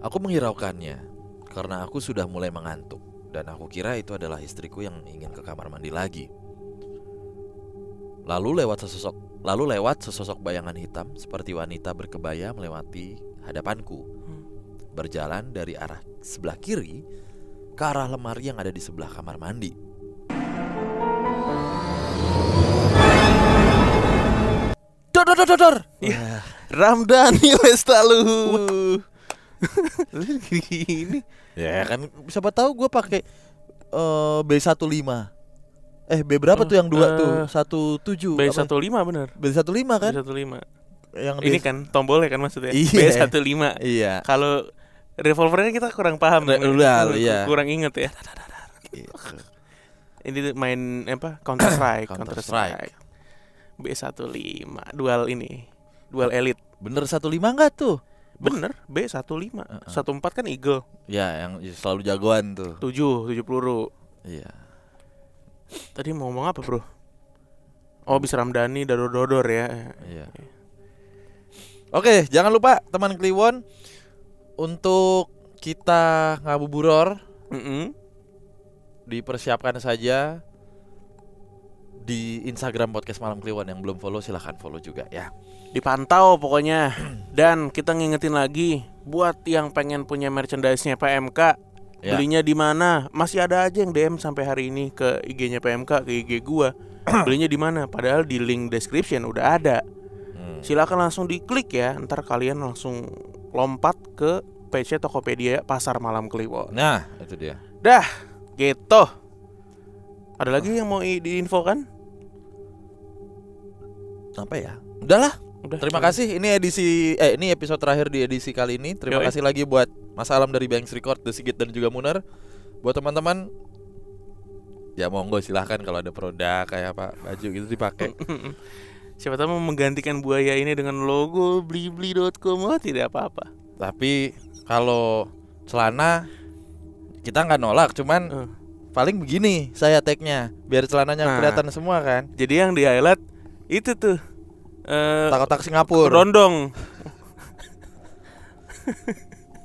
Aku menghiraukannya karena aku sudah mulai mengantuk dan aku kira itu adalah istriku yang ingin ke kamar mandi lagi. Lalu lewat sesosok bayangan hitam seperti wanita berkebaya melewati hadapanku, berjalan dari arah sebelah kiri ke arah lemari yang ada di sebelah kamar mandi. Dor. Ya, Ramdhani wes talu. Gini. Ya kan siapa tahu gue pakai B15. B berapa tuh yang dua tuh? 17 B15 bener. B15 kan? B15. Yang Ini kan tombolnya kan maksudnya. Iya. B15. Iya. Kalau revolvernya kita kurang paham. Iya. Kurang inget ya. Ini main apa? Counter Strike. B15. Dual elite. Bener 15 enggak tuh? Bener, B15. 14 kan Eagle. Ya, yang selalu jagoan tuh. 7 peluru. Iya. Tadi mau ngomong apa, Bro? Oh, bisa Ramdhani dodor ya. Iya. Oke, jangan lupa teman Kliwon untuk kita ngabuburor. Dipersiapkan saja di Instagram podcast Malam Kliwon. Yang belum follow silahkan follow juga ya. Dipantau pokoknya. Dan kita ngingetin lagi buat yang pengen punya merchandise-nya PMK, belinya di mana? Masih ada aja yang DM sampai hari ini ke IG-nya PMK, ke IG gua. Belinya di mana? Padahal di link description udah ada. Silakan langsung diklik ya. Ntar kalian langsung lompat ke page Tokopedia Pasar Malam Kliwon. Nah, itu dia. Dah, gitu. Ada lagi yang mau diinfokan? Apa ya? Udahlah. Udah, terima kasih. Ini ini episode terakhir di edisi kali ini. Terima kasih lagi buat Mas Alam dari Banks Record, The Sigit dan juga Munar. Buat teman-teman, ya monggo silahkan kalau ada produk kayak apa baju gitu dipakai. Siapa tahu mau menggantikan buaya ini dengan logo blibli.com, tidak apa-apa. Tapi kalau celana kita nggak nolak, cuman paling begini saya tag-nya biar celananya kelihatan semua kan. Jadi yang di highlight itu tuh kotak Singapura. Rondong.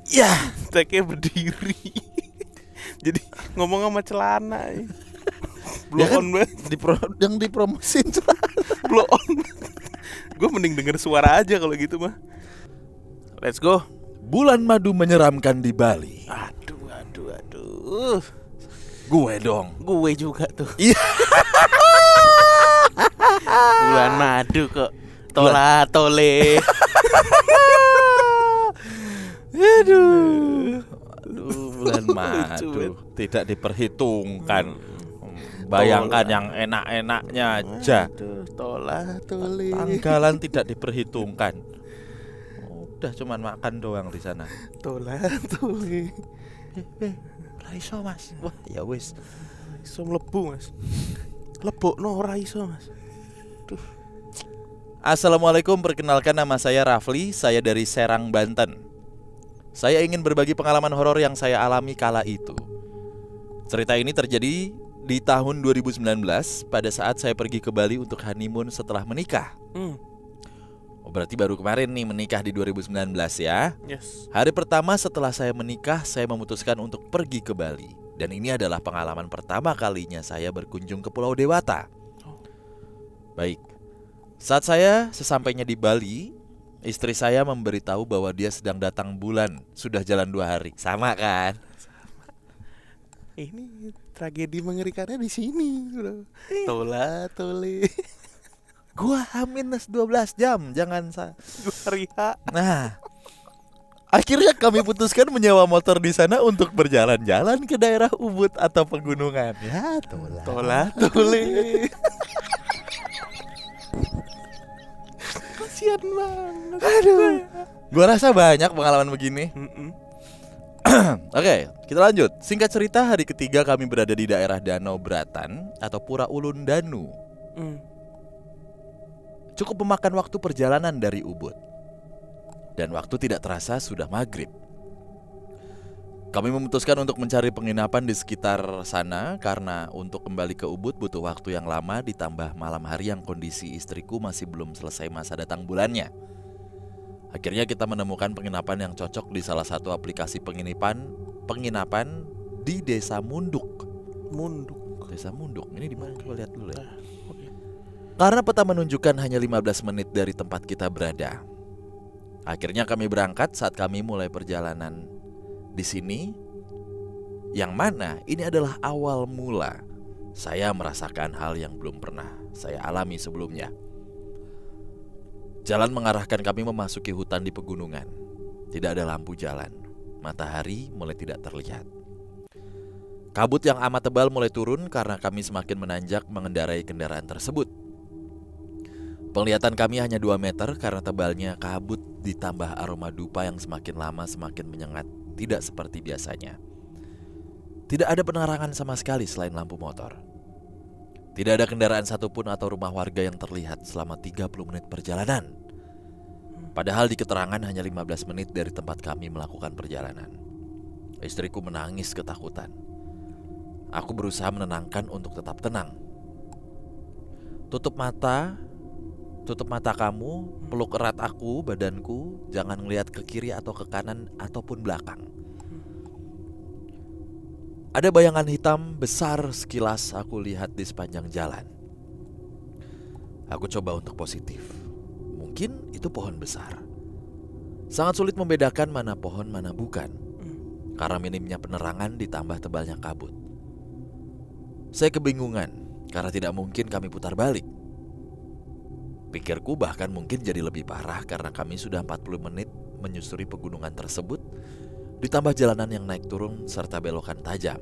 Ya, tag-nya berdiri. Jadi ngomong sama celana. Blow on banget. Yang dipromosin celana. Blow on. Gue mending denger suara aja kalau gitu mah. Let's go. Bulan madu menyeramkan di Bali. Aduh. Gue dong. Gue juga tuh. Iya. Bulan madu kok. Tole. Aduh, bulan madu tidak diperhitungkan. Bayangkan yang enak-enaknya aja. Tole. Tanggalan tidak diperhitungkan. Udah cuman makan doang di sana. Tole. Raiso mas. Wah ya wis. Iso mlebu mas. Lebokno ora iso mas. Duh. Assalamualaikum, perkenalkan nama saya Rafli. Saya dari Serang, Banten. Saya ingin berbagi pengalaman horor yang saya alami kala itu. Cerita ini terjadi di tahun 2019 pada saat saya pergi ke Bali untuk honeymoon setelah menikah. Oh, berarti baru kemarin nih menikah di 2019 ya. Yes. Hari pertama setelah saya menikah, saya memutuskan untuk pergi ke Bali. Dan ini adalah pengalaman pertama kalinya saya berkunjung ke Pulau Dewata. Baik. Saat saya sesampainya di Bali, istri saya memberitahu bahwa dia sedang datang bulan. Sudah jalan 2 hari. Sama kan? Sama. Ini tragedi mengerikannya di sini, bro. Tole. Gua H-12 jam, jangan hari H. Nah, akhirnya kami putuskan menyewa motor di sana untuk berjalan-jalan ke daerah Ubud atau pegunungan. Ya, tole. Kasian banget. Aduh. Gua rasa banyak pengalaman begini. Oke, kita lanjut. Singkat cerita, hari ketiga kami berada di daerah Danau Bratan atau Pura Ulun Danu. Cukup memakan waktu perjalanan dari Ubud. Dan waktu tidak terasa sudah maghrib. Kami memutuskan untuk mencari penginapan di sekitar sana karena untuk kembali ke Ubud butuh waktu yang lama ditambah malam hari yang kondisi istriku masih belum selesai masa datang bulannya. Akhirnya kita menemukan penginapan yang cocok di salah satu aplikasi penginapan di Desa Munduk. Desa Munduk. Ini di mana? Coba lihat dulu ya. Karena peta menunjukkan hanya 15 menit dari tempat kita berada. Akhirnya kami berangkat saat kami mulai perjalanan di sini. Yang mana ini adalah awal mula saya merasakan hal yang belum pernah saya alami sebelumnya. Jalan mengarahkan kami memasuki hutan di pegunungan. Tidak ada lampu jalan. Matahari mulai tidak terlihat. Kabut yang amat tebal mulai turun karena kami semakin menanjak mengendarai kendaraan tersebut. Penglihatan kami hanya 2 meter karena tebalnya kabut ditambah aroma dupa yang semakin lama semakin menyengat. Tidak seperti biasanya. Tidak ada penerangan sama sekali selain lampu motor. Tidak ada kendaraan satupun atau rumah warga yang terlihat selama 30 menit perjalanan. Padahal di keterangan hanya 15 menit dari tempat kami melakukan perjalanan. Istriku menangis ketakutan. Aku berusaha menenangkan untuk tetap tenang. Tutup mata kamu, peluk erat aku, badanku, jangan ngelihat ke kiri atau ke kanan ataupun belakang. Ada bayangan hitam besar sekilas aku lihat di sepanjang jalan. Aku coba untuk positif. Mungkin itu pohon besar. Sangat sulit membedakan mana pohon mana bukan, karena minimnya penerangan ditambah tebalnya kabut. Saya kebingungan karena tidak mungkin kami putar balik. Pikirku bahkan mungkin jadi lebih parah karena kami sudah 40 menit menyusuri pegunungan tersebut, ditambah jalanan yang naik turun serta belokan tajam.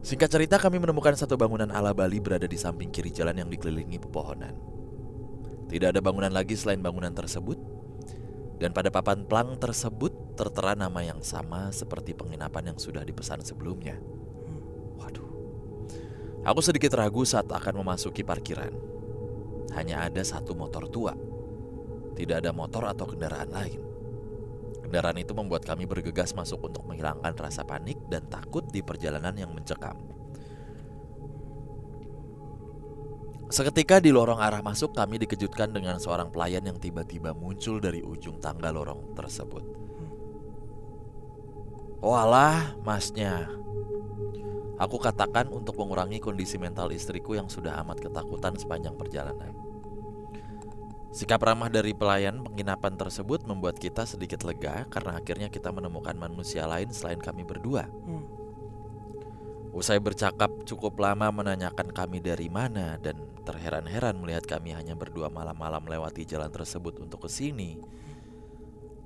Singkat cerita, kami menemukan satu bangunan ala Bali berada di samping kiri jalan yang dikelilingi pepohonan. Tidak ada bangunan lagi selain bangunan tersebut, dan pada papan plang tersebut tertera nama yang sama seperti penginapan yang sudah dipesan sebelumnya. Waduh. Aku sedikit ragu saat akan memasuki parkiran. Hanya ada satu motor tua. Tidak ada motor atau kendaraan lain. Kendaraan itu membuat kami bergegas masuk untuk menghilangkan rasa panik dan takut di perjalanan yang mencekam. Seketika di lorong arah masuk, kami dikejutkan dengan seorang pelayan yang tiba-tiba muncul dari ujung tangga lorong tersebut. Walah, masnya. Aku katakan untuk mengurangi kondisi mental istriku yang sudah amat ketakutan sepanjang perjalanan. Sikap ramah dari pelayan penginapan tersebut membuat kita sedikit lega karena akhirnya kita menemukan manusia lain selain kami berdua. Usai bercakap cukup lama menanyakan kami dari mana dan terheran-heran melihat kami hanya berdua malam-malam melewati jalan tersebut untuk ke sini.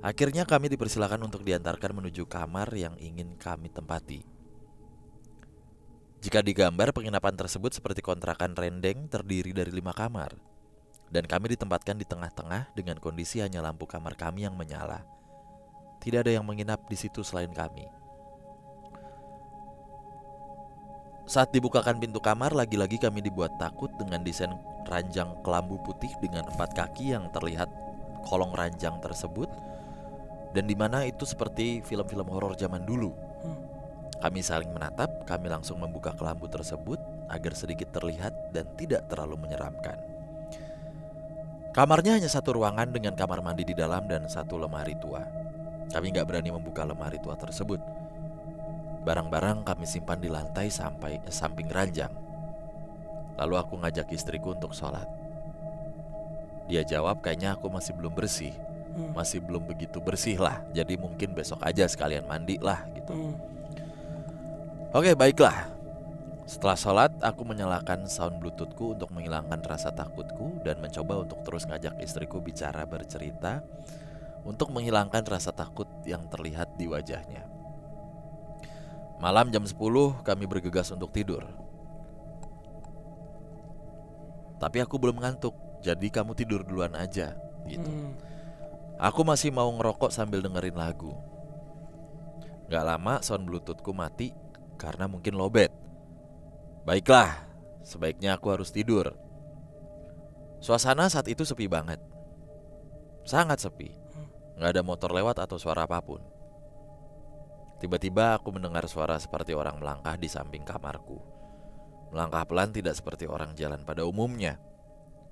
Akhirnya kami dipersilakan untuk diantarkan menuju kamar yang ingin kami tempati. Jika digambar, penginapan tersebut seperti kontrakan rendeng terdiri dari 5 kamar. Dan kami ditempatkan di tengah-tengah dengan kondisi hanya lampu kamar kami yang menyala. Tidak ada yang menginap di situ selain kami. Saat dibukakan pintu kamar, lagi-lagi kami dibuat takut dengan desain ranjang kelambu putih dengan 4 kaki yang terlihat kolong ranjang tersebut, dan di mana itu seperti film-film horor zaman dulu. Kami saling menatap, kami langsung membuka kelambu tersebut agar sedikit terlihat dan tidak terlalu menyeramkan. Kamarnya hanya satu ruangan dengan kamar mandi di dalam dan satu lemari tua. Kami gak berani membuka lemari tua tersebut. Barang-barang kami simpan di lantai sampai samping ranjang. Lalu aku ngajak istriku untuk sholat. Dia jawab kayaknya aku masih belum bersih. Masih belum begitu bersih lah. Jadi mungkin besok aja sekalian mandi lah gitu. Oke, baiklah. Setelah sholat, aku menyalakan sound bluetoothku untuk menghilangkan rasa takutku dan mencoba untuk terus ngajak istriku bicara bercerita untuk menghilangkan rasa takut yang terlihat di wajahnya. Malam jam 10 kami bergegas untuk tidur. Tapi aku belum ngantuk, jadi kamu tidur duluan aja gitu. Aku masih mau ngerokok sambil dengerin lagu. Gak lama sound bluetoothku mati karena mungkin lowbat. Baiklah, sebaiknya aku harus tidur. Suasana saat itu sepi banget. Sangat sepi. Gak ada motor lewat atau suara apapun. Tiba-tiba aku mendengar suara seperti orang melangkah di samping kamarku. Melangkah pelan tidak seperti orang jalan pada umumnya.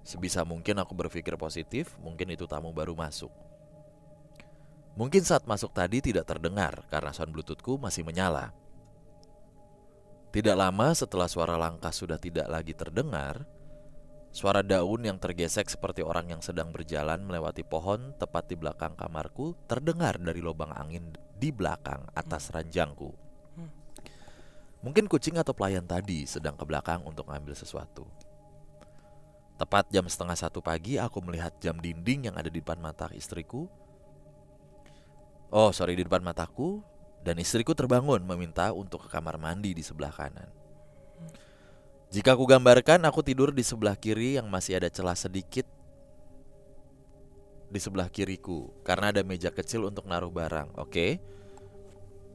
Sebisa mungkin aku berpikir positif, mungkin itu tamu baru masuk. Mungkin saat masuk tadi tidak terdengar karena sound Bluetoothku masih menyala. Tidak lama setelah suara langkah sudah tidak lagi terdengar, suara daun yang tergesek seperti orang yang sedang berjalan melewati pohon tepat di belakang kamarku terdengar dari lubang angin di belakang atas ranjangku. Mungkin kucing atau pelayan tadi sedang ke belakang untuk mengambil sesuatu. Tepat jam 12:30 pagi aku melihat jam dinding yang ada di depan mata istriku. Di depan mataku, dan istriku terbangun meminta untuk ke kamar mandi di sebelah kanan. Jika aku gambarkan, aku tidur di sebelah kiri yang masih ada celah sedikit di sebelah kiriku karena ada meja kecil untuk naruh barang. Oke.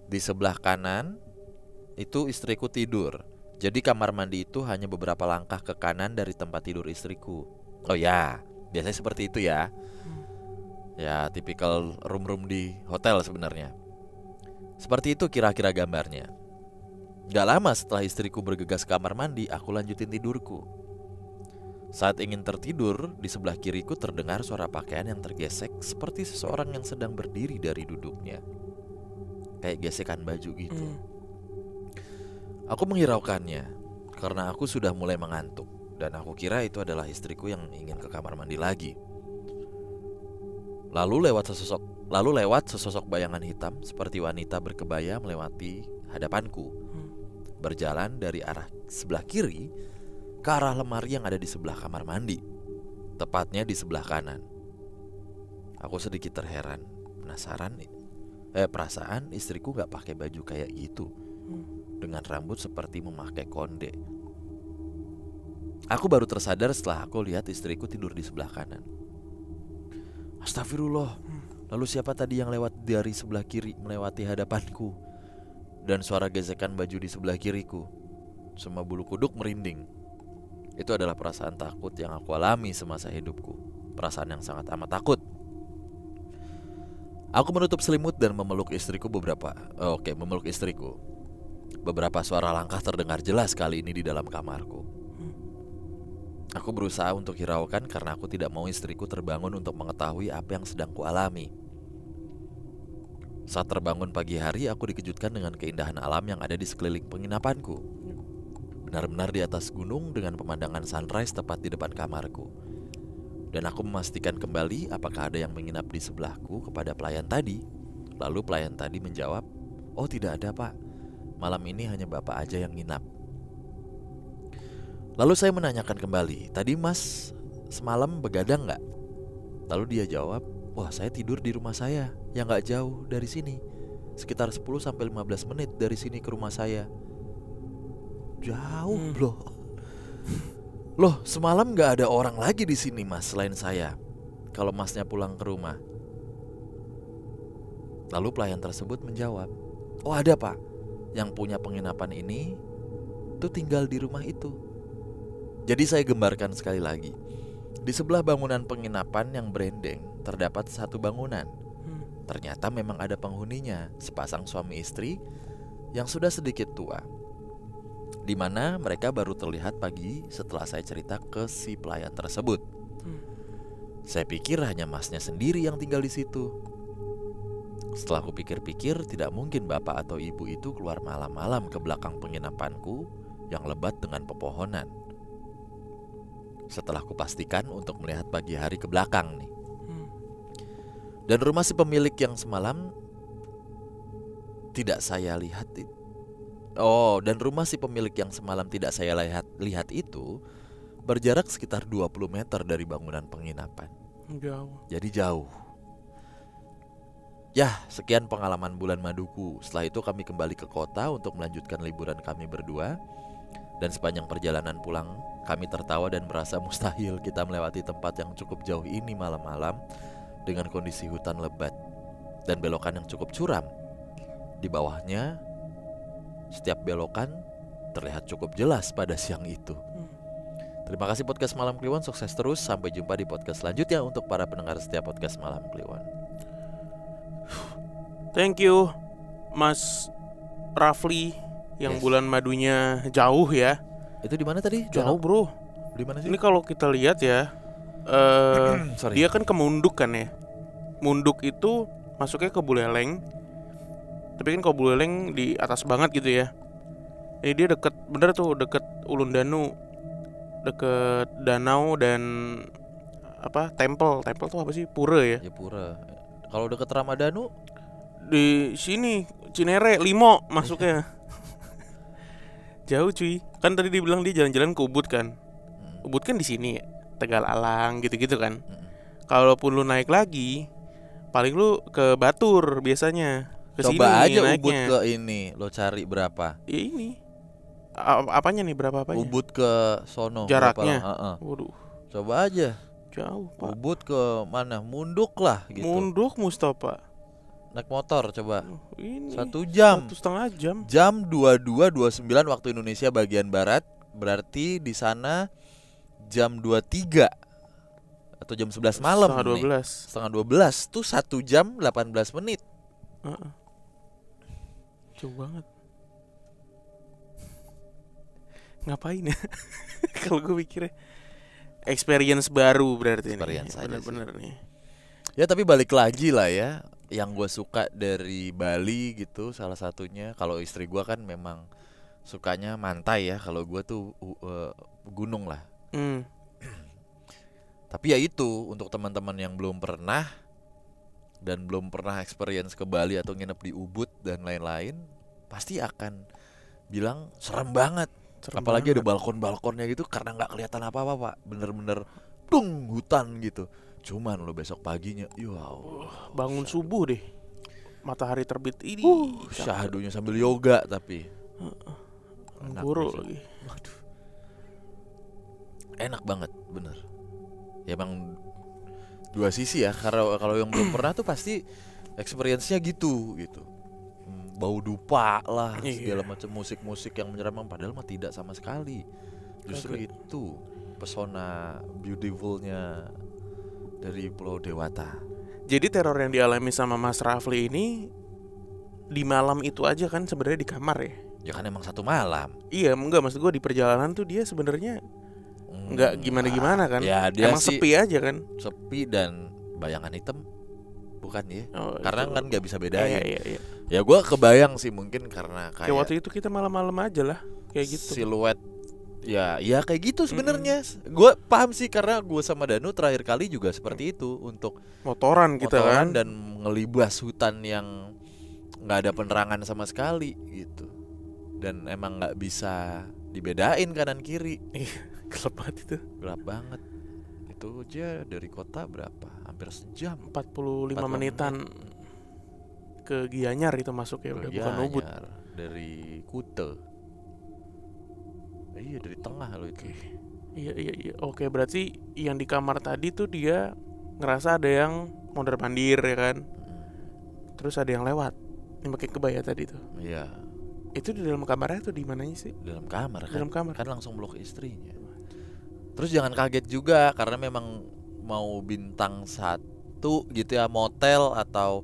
Di sebelah kanan itu istriku tidur. Jadi kamar mandi itu hanya beberapa langkah ke kanan dari tempat tidur istriku. Oh ya, biasanya seperti itu ya. Ya, tipikal room-room di hotel sebenarnya. Seperti itu kira-kira gambarnya. Gak lama setelah istriku bergegas ke kamar mandi, aku lanjutin tidurku. Saat ingin tertidur, di sebelah kiriku terdengar suara pakaian yang tergesek seperti seseorang yang sedang berdiri dari duduknya. Kayak gesekan baju gitu. Aku menghiraukannya karena aku sudah mulai mengantuk, dan aku kira itu adalah istriku yang ingin ke kamar mandi lagi. Lalu lewat sesosok bayangan hitam seperti wanita berkebaya melewati hadapanku, berjalan dari arah sebelah kiri ke arah lemari yang ada di sebelah kamar mandi, tepatnya di sebelah kanan. Aku sedikit terheran, perasaan istriku gak pakai baju kayak gitu, dengan rambut seperti memakai konde. Aku baru tersadar setelah aku lihat istriku tidur di sebelah kanan. Astagfirullah. Lalu siapa tadi yang lewat dari sebelah kiri melewati hadapanku? Dan suara gesekan baju di sebelah kiriku. Semua bulu kuduk merinding. Itu adalah perasaan takut yang aku alami semasa hidupku. Perasaan yang sangat amat takut. Aku menutup selimut dan memeluk istriku. Beberapa suara langkah terdengar jelas kali ini di dalam kamarku. Aku berusaha untuk hiraukan karena aku tidak mau istriku terbangun untuk mengetahui apa yang sedang kualami. Saat terbangun pagi hari, aku dikejutkan dengan keindahan alam yang ada di sekeliling penginapanku. Benar-benar di atas gunung dengan pemandangan sunrise tepat di depan kamarku. Dan aku memastikan kembali apakah ada yang menginap di sebelahku kepada pelayan tadi. Lalu pelayan tadi menjawab, "Oh, tidak ada, Pak. Malam ini hanya Bapak aja yang nginap." Lalu saya menanyakan kembali, "Tadi Mas semalam begadang gak?" Lalu dia jawab, "Wah, saya tidur di rumah saya yang gak jauh dari sini, sekitar 10-15 menit dari sini ke rumah saya." Jauh Loh, semalam gak ada orang lagi di sini Mas selain saya, kalau Masnya pulang ke rumah. Lalu pelayan tersebut menjawab, "Oh, ada, Pak. Yang punya penginapan ini tuh tinggal di rumah itu." Jadi saya gambarkan sekali lagi. Di sebelah bangunan penginapan yang berendeng terdapat satu bangunan. Ternyata memang ada penghuninya, sepasang suami istri yang sudah sedikit tua, di mana mereka baru terlihat pagi setelah saya cerita ke si pelayan tersebut. Saya pikir hanya Masnya sendiri yang tinggal di situ. Setelah aku pikir-pikir, tidak mungkin bapak atau ibu itu keluar malam-malam ke belakang penginapanku yang lebat dengan pepohonan. Setelah kupastikan untuk melihat pagi hari ke belakang nih. Dan rumah si pemilik yang semalam tidak saya lihat lihat itu berjarak sekitar 20 meter dari bangunan penginapan. Jauh. Jadi jauh. Ya, sekian pengalaman bulan maduku. Setelah itu kami kembali ke kota untuk melanjutkan liburan kami berdua. Dan sepanjang perjalanan pulang, kami tertawa dan merasa mustahil kita melewati tempat yang cukup jauh ini malam-malam dengan kondisi hutan lebat dan belokan yang cukup curam. Di bawahnya, setiap belokan terlihat cukup jelas pada siang itu. Terima kasih podcast Malam Kliwon, sukses terus. Sampai jumpa di podcast selanjutnya untuk para pendengar setiap podcast Malam Kliwon. Thank you Mas Rafli yang bulan madunya jauh ya. Itu di mana tadi? Jauh, Bro. Di mana sih? Ini kalau kita lihat ya, dia kan ke Munduk kan ya. Munduk itu masuknya ke Buleleng. Tapi kan kalau Buleleng di atas banget gitu ya. Ini dia deket, bener tuh deket Ulun Danu, deket danau dan apa temple tuh apa sih, pura ya? Ya pura. Kalau deket Ramadhanu Di sini Cinere Limo masuknya. Jauh cuy. Kan tadi dibilang dia jalan-jalan ke Ubud kan. Ubud kan di sini Tegal Alang gitu-gitu kan. Kalaupun lu naik lagi, paling lu ke Batur biasanya. coba Kesini aja naiknya. Ubud ke ini, lo cari berapa? Ya ini. Apanya nih, berapa apanya? Ubud ke sono Jaraknya. berapa lama? Waduh, Coba aja. jauh Pak. Ubud ke mana? Munduk lah gitu. Munduk Mustafa. Naik motor coba. Ini 1 jam. 1,5 jam. Jam 22.29 waktu Indonesia bagian barat. Berarti di sana jam 23 atau jam 11 malam nih. Setengah 12 tuh 1 jam 18 menit. Jauh banget. Ngapain ya? Kalau gue mikirnya experience baru berarti. Experience ini. aja Bener-bener nih. Ya tapi balik lagi lah ya. Yang gue suka dari Bali gitu salah satunya, kalau istri gue kan memang sukanya mantai ya. Kalau gue tuh gunung lah. Tapi ya itu, untuk teman-teman yang belum pernah dan belum pernah experience ke Bali atau nginep di Ubud dan lain-lain, pasti akan bilang serem banget. Apalagi ada balkon-balkonnya gitu, karena nggak kelihatan apa-apa Pak. Bener-bener hutan gitu. Cuman lo besok paginya, bangun subuh deh, matahari terbit ini. Syahdunya sambil yoga tapi buruk lagi. Waduh. Enak banget, bener. Ya emang dua sisi ya. Karena kalau yang belum pernah tuh pasti experience-nya gitu. Bau dupa lah, segala macam musik-musik yang menyeramkan, padahal mah tidak sama sekali. Justru itu pesona beautifulnya dari Pulau Dewata. Jadi teror yang dialami sama Mas Rafli ini di malam itu aja kan sebenarnya di kamar ya? Ya kan emang 1 malam. Iya, enggak, maksud gue di perjalanan tuh dia sebenarnya enggak gimana-gimana kan? Ya, dia emang sepi aja kan? Sepi dan bayangan hitam, bukan ya? Karena itu. kan nggak bisa bedain. Iya. Ya gue kebayang sih mungkin karena kayak waktu itu kita malam-malam aja lah kayak gitu. Siluet. Ya kayak gitu sebenarnya. Gue paham sih karena gue sama Danu terakhir kali juga seperti itu, untuk motoran kita kan dan ngelibas hutan yang nggak ada penerangan sama sekali gitu. Dan emang nggak bisa dibedain kanan kiri. Gelap banget itu. Gelap banget. Itu aja dari kota berapa? Hampir sejam. 45 menitan ke Gianyar itu masuk ya, udah bukan Ubud. Dari Kute. Iya, dari tengah loh itu. Iya. Oke, berarti yang di kamar tadi tuh dia ngerasa ada yang mondar-mandir ya kan. Terus ada yang lewat yang pakai kebaya tadi tuh. Iya. Itu di dalam kamarnya tuh di mananya sih? Dalam kamar kan. Dalam kamar. Kan langsung blok istrinya. Terus jangan kaget juga karena memang mau bintang 1 gitu ya, motel atau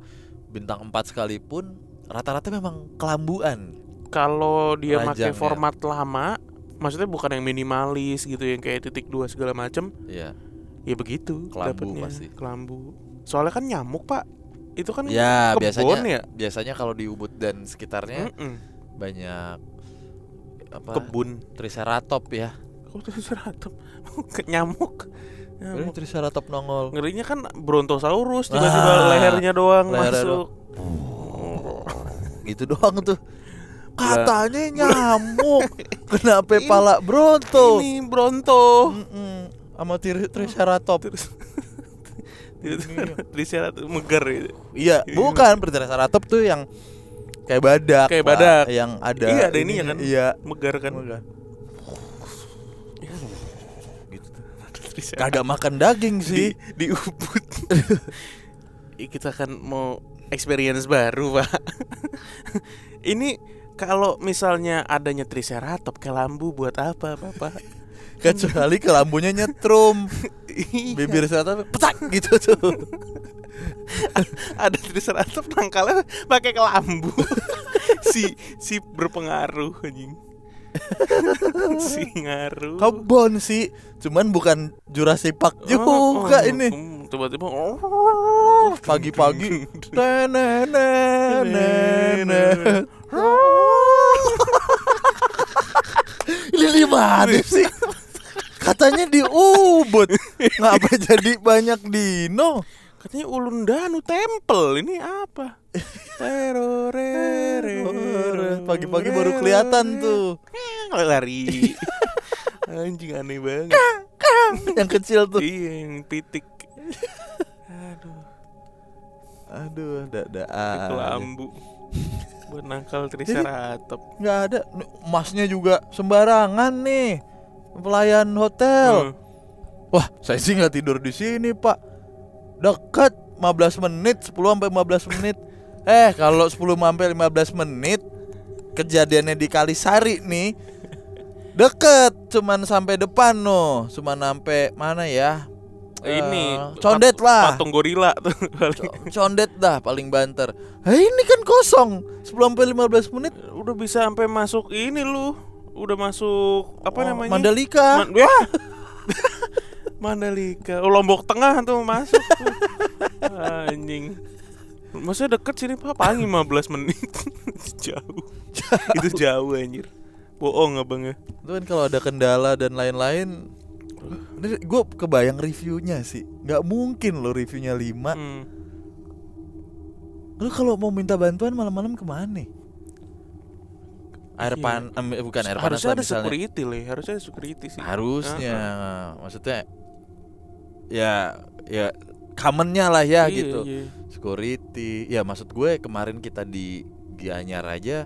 bintang 4 sekalipun rata-rata memang kelambuan. Kalau dia pakai Rajangnya. format lama, maksudnya bukan yang minimalis gitu yang kayak titik 2 segala macem. Iya. Ya begitu Kelambu dapetnya. pasti. Kelambu. Soalnya kan nyamuk Pak. Itu kan Ya kebun biasanya kalau di Ubud dan sekitarnya banyak kebun triceratop ya. Kok triceratop? Nyamuk. Ini triceratop nongol. Ngerinya kan Brontosaurus tiba-tiba lehernya doang masuk. Gitu doang tuh. Katanya nyamuk. Kenapa pala Bronto? Ini Bronto. Sama triceratop. Triceratop megar itu. Iya, bukan triceratop tuh yang kayak badak. Kayak badak yang ada. Iya, ada ininya kan. Iya, megar kan. Gitu. Kagak makan daging sih di Ubud. Kita kan mau experience baru, Pak. Ini kalau misalnya adanya triceratop kelambu buat apa, Bapak? Kecuali kelambunya nyetrum. Bibir triceratop petak gitu tuh. Ada triceratop nangkalnya pakai kelambu. si berpengaruh anjing. Si ngaruh. Kebon sih, cuman bukan Jurassic Park juga ini. tiba-tiba pagi-pagi ini mana sih? Katanya di Ubud. Ngapa jadi banyak dino? katanya Ulun Danu Temple. Ini apa? Pagi-pagi baru kelihatan tuh. Lari. Anjing aneh banget. Yang kecil tuh. Iya, yang pitik. Aduh, ada kelambu. Buat nangkal triceratop. Nggak ada. Emasnya juga sembarangan nih. Pelayan hotel. Wah, saya sih nggak tidur di sini, Pak. Dekat 15 menit, 10 sampai 15 menit. Kalau 10 sampai 15 menit kejadiannya di Kalisari nih. Deket, cuman sampai depan no. Cuman sampai mana ya? Ini Condet lah. Patung gorila tuh. Condet dah paling banter. Ini kan kosong 10 sampai 15 menit. Udah bisa sampai masuk ini lu. Udah masuk apa namanya? Mandalika. Mandalika. Lombok Tengah tuh masuk tuh. Anjing. Maksudnya deket sini Pak, paling 15 menit. Jauh. Itu jauh anjir. Bohong abang ya. Itu kan kalau ada kendala dan lain-lain. Gue kebayang reviewnya sih. Gak mungkin lo reviewnya 5. Lu kalau mau minta bantuan malam-malam kemana nih? Air panas, bukan air panas. Harusnya ada security lah. Harusnya ada security sih. Harusnya. Maksudnya ya commonnya lah ya gitu. Iya. Security. Ya maksud gue kemarin kita di Gianyar aja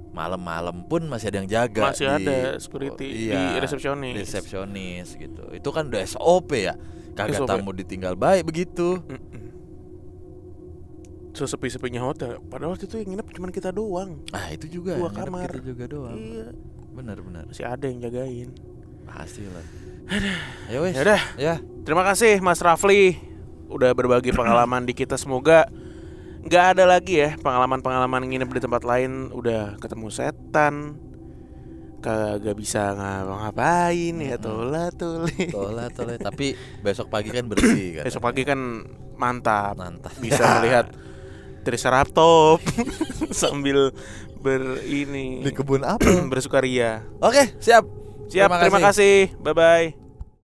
malam-malam pun masih ada yang jaga. Masih ada security di resepsionis gitu. Itu kan udah SOP ya. Kagak SOP. tamu ditinggal baik begitu. Sesepi-sepinya hotel. Padahal waktu itu yang nginep cuma kita doang. Itu juga 2 kamar. kita juga doang. Iya. Benar. Masih ada yang jagain. Pasti lah. Ayo wes. Yaudah. Ya. Terima kasih Mas Rafli udah berbagi pengalaman di kita. Semoga nggak ada lagi ya pengalaman-pengalaman nginep di tempat lain. Udah ketemu setan, kagak bisa ngapain ya. Tola. Tapi besok pagi kan bersih kan. Besok pagi kan mantap. Bisa Ya. melihat triceratop sambil di kebun apel. bersukaria. Oke, siap. Terima kasih. Bye bye.